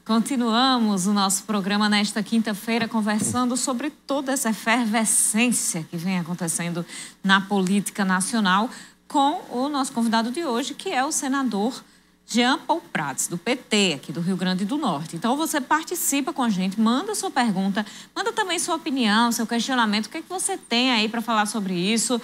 Continuamos o nosso programa nesta quinta-feira conversando sobre toda essa efervescência que vem acontecendo na política nacional com o nosso convidado de hoje, que é o senador Jean Paul Prats, do PT, aqui do Rio Grande do Norte. Então, você participa com a gente, manda sua pergunta, manda também sua opinião, seu questionamento, o que é que você tem aí para falar sobre isso.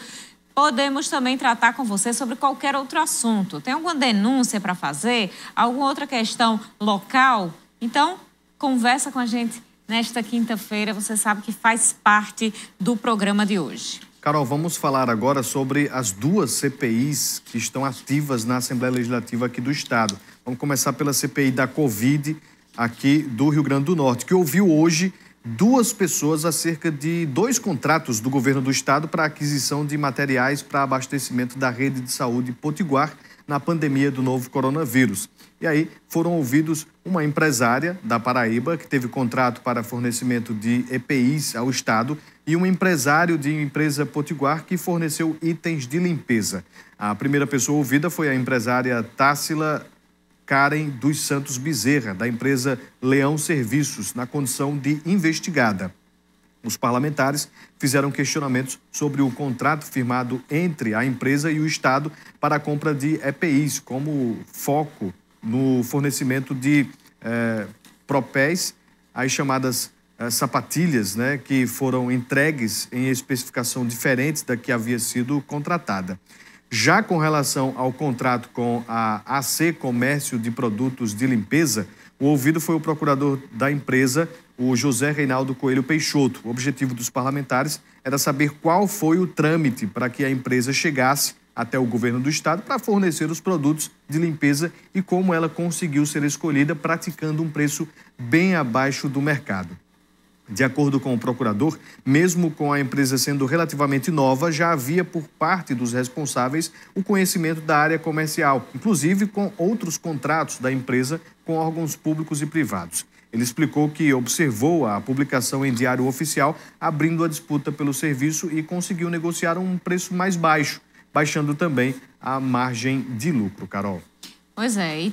Podemos também tratar com você sobre qualquer outro assunto. Tem alguma denúncia para fazer? Alguma outra questão local? Então, conversa com a gente nesta quinta-feira. Você sabe que faz parte do programa de hoje. Carol, vamos falar agora sobre as duas CPIs que estão ativas na Assembleia Legislativa aqui do Estado. Vamos começar pela CPI da Covid aqui do Rio Grande do Norte, que ouviu hoje duas pessoas acerca de 2 contratos do governo do Estado para aquisição de materiais para abastecimento da rede de saúde potiguar na pandemia do novo coronavírus. E aí foram ouvidos uma empresária da Paraíba, que teve contrato para fornecimento de EPIs ao Estado, e um empresário de empresa potiguar que forneceu itens de limpeza. A primeira pessoa ouvida foi a empresária Tássila Karen dos Santos Bezerra, da empresa Leão Serviços, na condição de investigada. Os parlamentares fizeram questionamentos sobre o contrato firmado entre a empresa e o Estado para a compra de EPIs, como foco no fornecimento de propés, as chamadas sapatilhas, né, que foram entregues em especificação diferente da que havia sido contratada. Já com relação ao contrato com a AC Comércio de Produtos de Limpeza, o ouvido foi o procurador da empresa, o José Reinaldo Coelho Peixoto. O objetivo dos parlamentares era saber qual foi o trâmite para que a empresa chegasse até o governo do Estado para fornecer os produtos de limpeza e como ela conseguiu ser escolhida praticando um preço bem abaixo do mercado. De acordo com o procurador, mesmo com a empresa sendo relativamente nova, já havia por parte dos responsáveis o conhecimento da área comercial, inclusive com outros contratos da empresa com órgãos públicos e privados. Ele explicou que observou a publicação em Diário Oficial, abrindo a disputa pelo serviço e conseguiu negociar um preço mais baixo, baixando também a margem de lucro, Carol. Pois é, e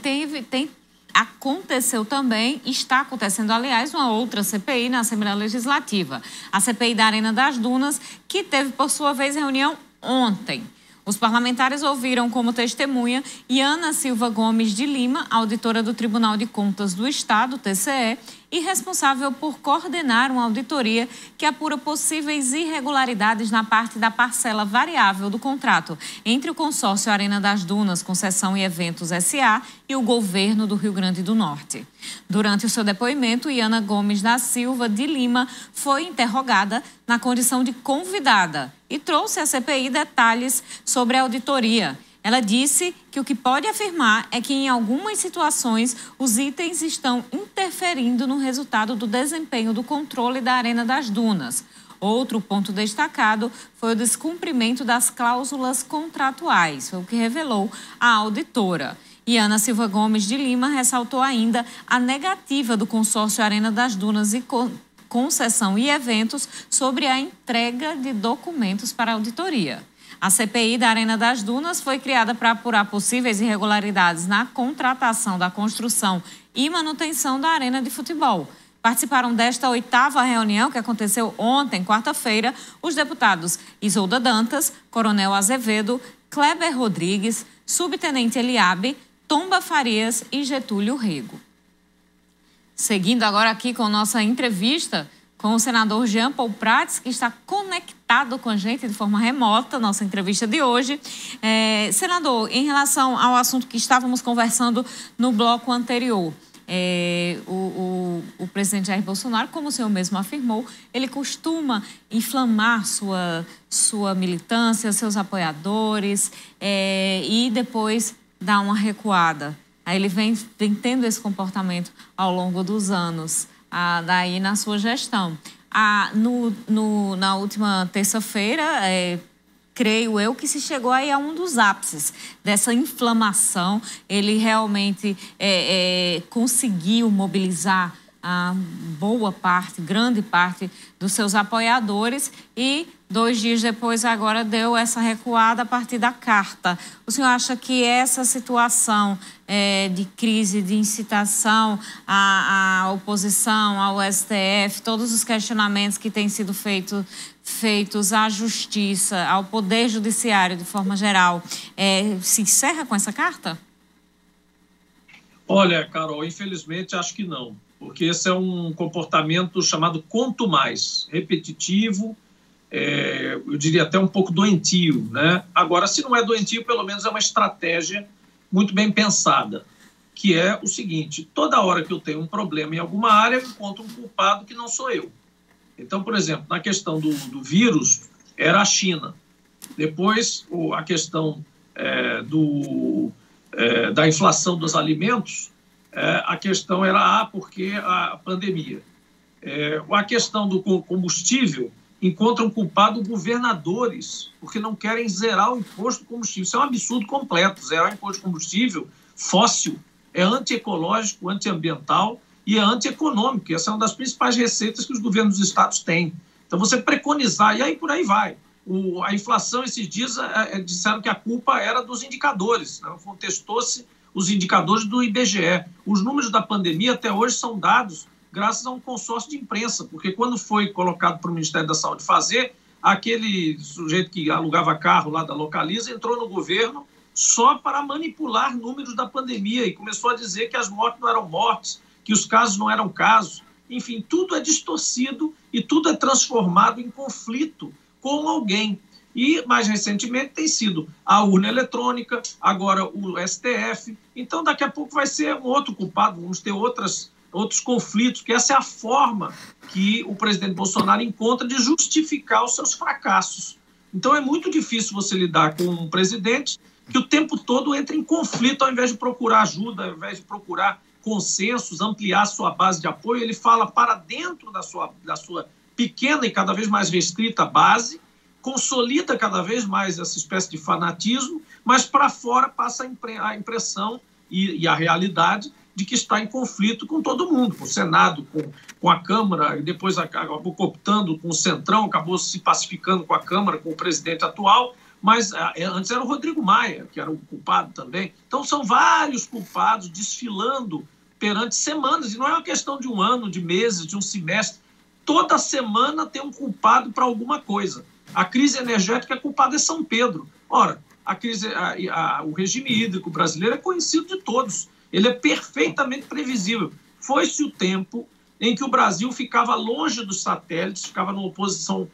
aconteceu também, está acontecendo, aliás, uma outra CPI na Assembleia Legislativa. A CPI da Arena das Dunas, que teve, por sua vez, reunião ontem. Os parlamentares ouviram como testemunha Iana Silva Gomes de Lima, auditora do Tribunal de Contas do Estado, TCE, e responsável por coordenar uma auditoria que apura possíveis irregularidades na parte da parcela variável do contrato entre o consórcio Arena das Dunas, Concessão e Eventos S.A. e o governo do Rio Grande do Norte. Durante o seu depoimento, Iana Gomes da Silva de Lima foi interrogada na condição de convidada e trouxe à CPI detalhes sobre a auditoria. Ela disse que o que pode afirmar é que, em algumas situações, os itens estão interferindo no resultado do desempenho do controle da Arena das Dunas. Outro ponto destacado foi o descumprimento das cláusulas contratuais, foi o que revelou a auditora. Iana Silva Gomes de Lima ressaltou ainda a negativa do consórcio Arena das Dunas e Concessão e Eventos sobre a entrega de documentos para a auditoria. A CPI da Arena das Dunas foi criada para apurar possíveis irregularidades na contratação da construção e manutenção da arena de futebol. Participaram desta 8ª reunião, que aconteceu ontem, quarta-feira, os deputados Isolda Dantas, Coronel Azevedo, Kleber Rodrigues, Subtenente Eliabe, Tomba Farias e Getúlio Rego. Seguindo agora aqui com nossa entrevista com o senador Jean Paul Prats, que está conectado com a gente de forma remota, nossa entrevista de hoje. Senador, em relação ao assunto que estávamos conversando no bloco anterior, o presidente Jair Bolsonaro, como o senhor mesmo afirmou, ele costuma inflamar sua militância, seus apoiadores, e depois dar uma recuada. Aí ele vem tendo esse comportamento ao longo dos anos. Daí na sua gestão. Na última terça-feira, creio eu que se chegou aí a um dos ápices dessa inflamação. Ele realmente conseguiu mobilizar boa parte, grande parte dos seus apoiadores e 2 dias depois agora deu essa recuada a partir da carta. O senhor acha que essa situação de crise, de incitação à oposição, ao STF, todos os questionamentos que têm sido feitos à Justiça, ao Poder Judiciário de forma geral, se encerra com essa carta? Olha, Carol, infelizmente acho que não, porque esse é um comportamento chamado quanto mais, repetitivo, eu diria até um pouco doentio, né? Agora, se não é doentio, pelo menos é uma estratégia muito bem pensada, que é o seguinte: toda hora que eu tenho um problema em alguma área, eu encontro um culpado que não sou eu. Então, por exemplo, na questão do vírus, era a China. Depois, a questão da inflação dos alimentos, a questão era porque a pandemia. A questão do combustível, encontram culpado governadores, porque não querem zerar o imposto do combustível. Isso é um absurdo completo. Zerar o imposto de combustível fóssil é antiecológico, antiambiental e é antieconômico. Essa é uma das principais receitas que os governos dos estados têm. Então, você preconizar, e aí por aí vai. A inflação, esses dias, disseram que a culpa era dos indicadores, né? Contestou-se os indicadores do IBGE. Os números da pandemia até hoje são dados graças a um consórcio de imprensa, porque quando foi colocado para o Ministério da Saúde fazer, aquele sujeito que alugava carro lá da Localiza entrou no governo só para manipular números da pandemia e começou a dizer que as mortes não eram mortes, que os casos não eram casos. Enfim, tudo é distorcido e tudo é transformado em conflito com alguém. E, mais recentemente, tem sido a urna eletrônica, agora o STF. Então, daqui a pouco vai ser um outro culpado, vamos ter outros conflitos, que essa é a forma que o presidente Bolsonaro encontra de justificar os seus fracassos. Então, é muito difícil você lidar com um presidente que o tempo todo entra em conflito, ao invés de procurar ajuda, ao invés de procurar consensos, ampliar sua base de apoio, ele fala para dentro da sua pequena e cada vez mais restrita base, consolida cada vez mais essa espécie de fanatismo, mas para fora passa a impressão e a realidade de que está em conflito com todo mundo, com o Senado, com a Câmara, e depois acabou cooptando com o Centrão, acabou se pacificando com a Câmara, com o presidente atual, mas antes era o Rodrigo Maia, que era o culpado também. Então são vários culpados desfilando perante semanas, e não é uma questão de um ano, de meses, de um semestre. Toda semana tem um culpado para alguma coisa. A crise energética, a culpada é São Pedro. Ora, o regime hídrico brasileiro é conhecido de todos. Ele é perfeitamente previsível. Foi-se o tempo em que o Brasil ficava longe dos satélites, ficava numa posição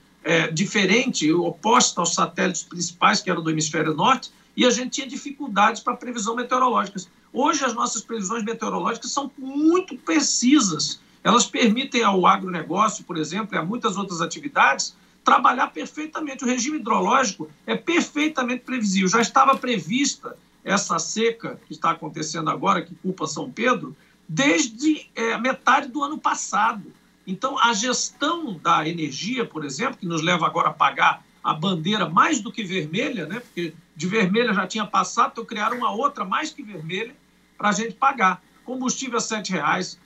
diferente, oposta aos satélites principais, que eram do hemisfério norte, e a gente tinha dificuldades para previsão meteorológica. Hoje, as nossas previsões meteorológicas são muito precisas. Elas permitem ao agronegócio, por exemplo, e a muitas outras atividades, trabalhar perfeitamente. O regime hidrológico é perfeitamente previsível. Já estava prevista essa seca que está acontecendo agora, que culpa São Pedro, desde metade do ano passado. Então, a gestão da energia, por exemplo, que nos leva agora a pagar a bandeira mais do que vermelha, né? Porque de vermelha já tinha passado, então criaram uma outra mais que vermelha para a gente pagar. Combustível a R$ 7,00,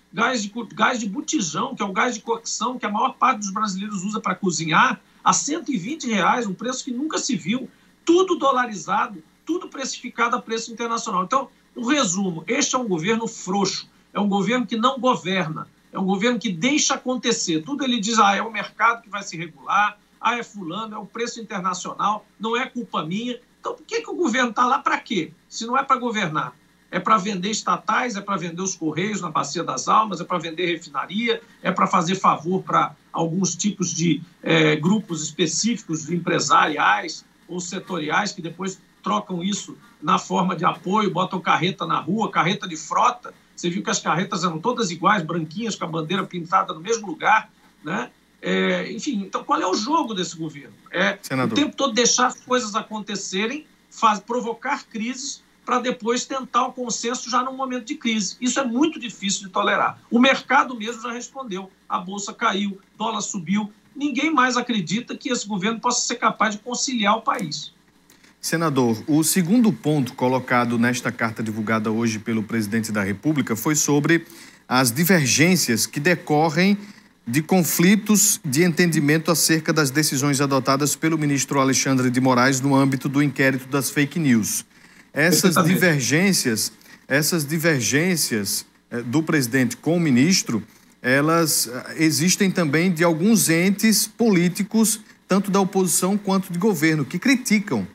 gás de botijão, que é o gás de cocção, que a maior parte dos brasileiros usa para cozinhar, a R$ 120,00, um preço que nunca se viu, tudo dolarizado, tudo precificado a preço internacional. Então, o resumo, este é um governo frouxo, é um governo que não governa, é um governo que deixa acontecer. Tudo ele diz, é o mercado que vai se regular, é fulano, é o preço internacional, não é culpa minha. Então, por que o governo está lá para quê? Se não é para governar. É para vender estatais, é para vender os Correios na Bacia das Almas, é para vender refinaria, é para fazer favor para alguns tipos de grupos específicos empresariais ou setoriais que depois trocam isso na forma de apoio, botam carreta na rua, carreta de frota. Você viu que as carretas eram todas iguais, branquinhas, com a bandeira pintada no mesmo lugar, né? Enfim, então qual é o jogo desse governo? O tempo todo deixar as coisas acontecerem, provocar crises, para depois tentar o consenso já num momento de crise. Isso é muito difícil de tolerar. O mercado mesmo já respondeu. A bolsa caiu, dólar subiu. Ninguém mais acredita que esse governo possa ser capaz de conciliar o país. Senador, o segundo ponto colocado nesta carta divulgada hoje pelo presidente da República foi sobre as divergências que decorrem de conflitos de entendimento acerca das decisões adotadas pelo ministro Alexandre de Moraes no âmbito do inquérito das fake news. Essas divergências do presidente com o ministro, elas existem também de alguns entes políticos, tanto da oposição quanto de governo, que criticam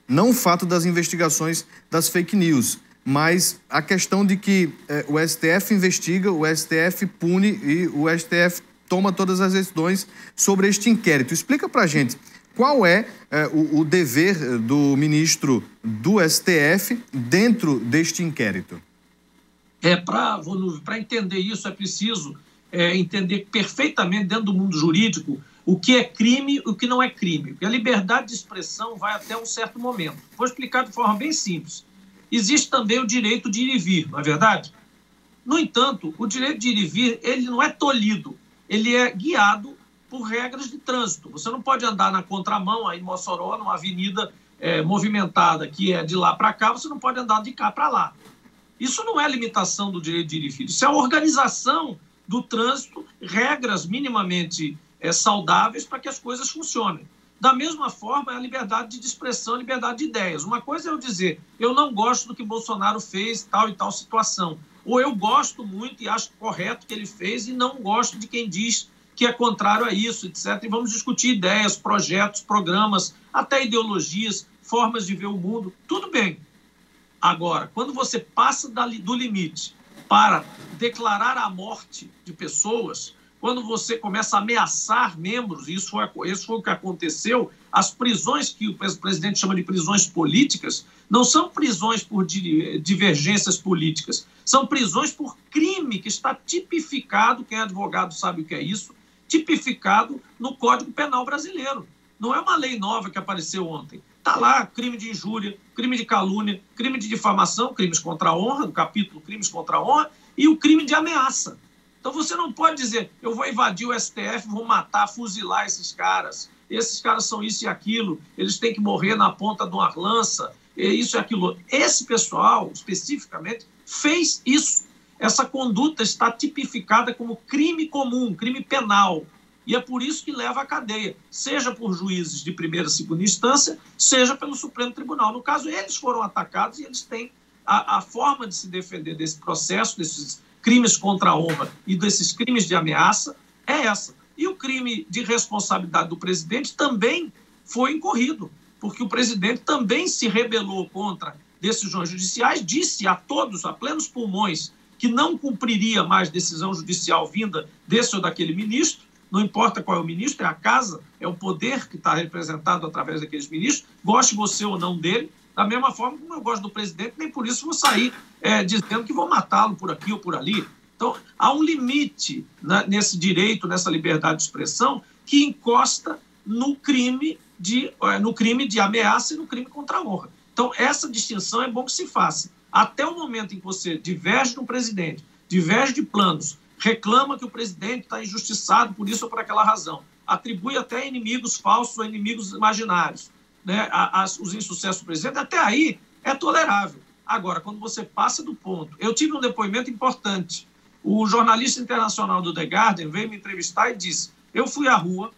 não o fato das investigações das fake news, mas a questão de que o STF investiga, o STF pune e o STF toma todas as decisões sobre este inquérito. Explica para a gente qual é o dever do ministro do STF dentro deste inquérito. Para entender isso é preciso entender perfeitamente dentro do mundo jurídico o que é crime e o que não é crime. Porque a liberdade de expressão vai até um certo momento. Vou explicar de forma bem simples. Existe também o direito de ir e vir, não é verdade? No entanto, o direito de ir e vir, ele não é tolhido, ele é guiado por regras de trânsito. Você não pode andar na contramão, aí em Mossoró, numa avenida movimentada, que é de lá para cá, você não pode andar de cá para lá. Isso não é limitação do direito de ir e vir, isso é a organização do trânsito, regras minimamente saudáveis para que as coisas funcionem. Da mesma forma, é a liberdade de expressão, a liberdade de ideias. Uma coisa é eu dizer, eu não gosto do que Bolsonaro fez, tal e tal situação. Ou eu gosto muito e acho correto o que ele fez e não gosto de quem diz que é contrário a isso, etc. E vamos discutir ideias, projetos, programas, até ideologias, formas de ver o mundo. Tudo bem. Agora, quando você passa do limite para declarar a morte de pessoas, quando você começa a ameaçar membros, isso foi o que aconteceu, as prisões que o presidente chama de prisões políticas, não são prisões por divergências políticas, são prisões por crime que está tipificado, quem é advogado sabe o que é isso, tipificado no Código Penal brasileiro. Não é uma lei nova que apareceu ontem. Está lá crime de injúria, crime de calúnia, crime de difamação, crimes contra a honra, do capítulo crimes contra a honra, e o crime de ameaça. Então você não pode dizer, eu vou invadir o STF, vou matar, fuzilar esses caras são isso e aquilo, eles têm que morrer na ponta de uma lança, isso e aquilo. Esse pessoal, especificamente, fez isso. Essa conduta está tipificada como crime comum, crime penal. E é por isso que leva à cadeia, seja por juízes de primeira e segunda instância, seja pelo Supremo Tribunal. No caso, eles foram atacados e eles têm a forma de se defender desse processo, desses crimes contra a honra e desses crimes de ameaça, é essa. E o crime de responsabilidade do presidente também foi incorrido, porque o presidente também se rebelou contra decisões judiciais, disse a todos, a plenos pulmões, que não cumpriria mais decisão judicial vinda desse ou daquele ministro, não importa qual é o ministro, é a casa, é o poder que está representado através daqueles ministros, goste você ou não dele, da mesma forma como eu gosto do presidente, nem por isso vou sair dizendo que vou matá-lo por aqui ou por ali. Então, há um limite nesse direito, nessa liberdade de expressão, que encosta no crime de ameaça e no crime contra a honra. Então, essa distinção é bom que se faça. Até o momento em que você diverge do presidente, diverge de planos, reclama que o presidente está injustiçado por isso ou por aquela razão, atribui até inimigos falsos ou inimigos imaginários, né, os insucessos do presidente, até aí é tolerável. Agora, quando você passa do ponto... Eu tive um depoimento importante. O jornalista internacional do The Guardian veio me entrevistar e disse, eu fui à rua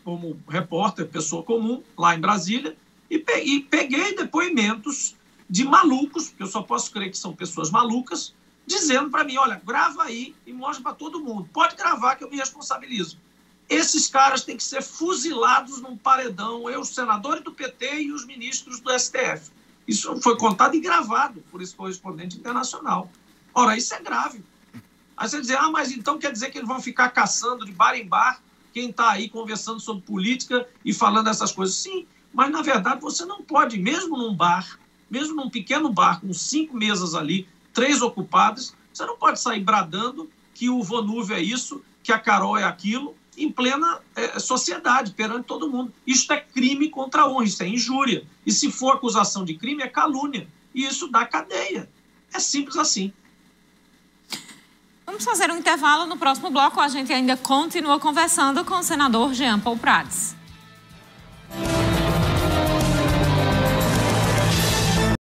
como repórter, pessoa comum, lá em Brasília, e peguei depoimentos de malucos, que eu só posso crer que são pessoas malucas, dizendo para mim, olha, grava aí e mostra para todo mundo. Pode gravar que eu me responsabilizo. Esses caras têm que ser fuzilados num paredão, os senadores do PT e os ministros do STF. Isso foi contado e gravado por esse correspondente internacional. Ora, isso é grave. Aí você diz, mas então quer dizer que eles vão ficar caçando de bar em bar quem está aí conversando sobre política e falando essas coisas? Sim, mas na verdade você não pode, mesmo num bar, mesmo num pequeno bar com 5 mesas ali, 3 ocupadas, você não pode sair bradando que o Vonúvio é isso, que a Carol é aquilo, em plena sociedade, perante todo mundo. Isto é crime contra a honra, isso é injúria. E se for acusação de crime, é calúnia. E isso dá cadeia. É simples assim. Vamos fazer um intervalo. No próximo bloco, a gente ainda continua conversando com o senador Jean Paul Prats.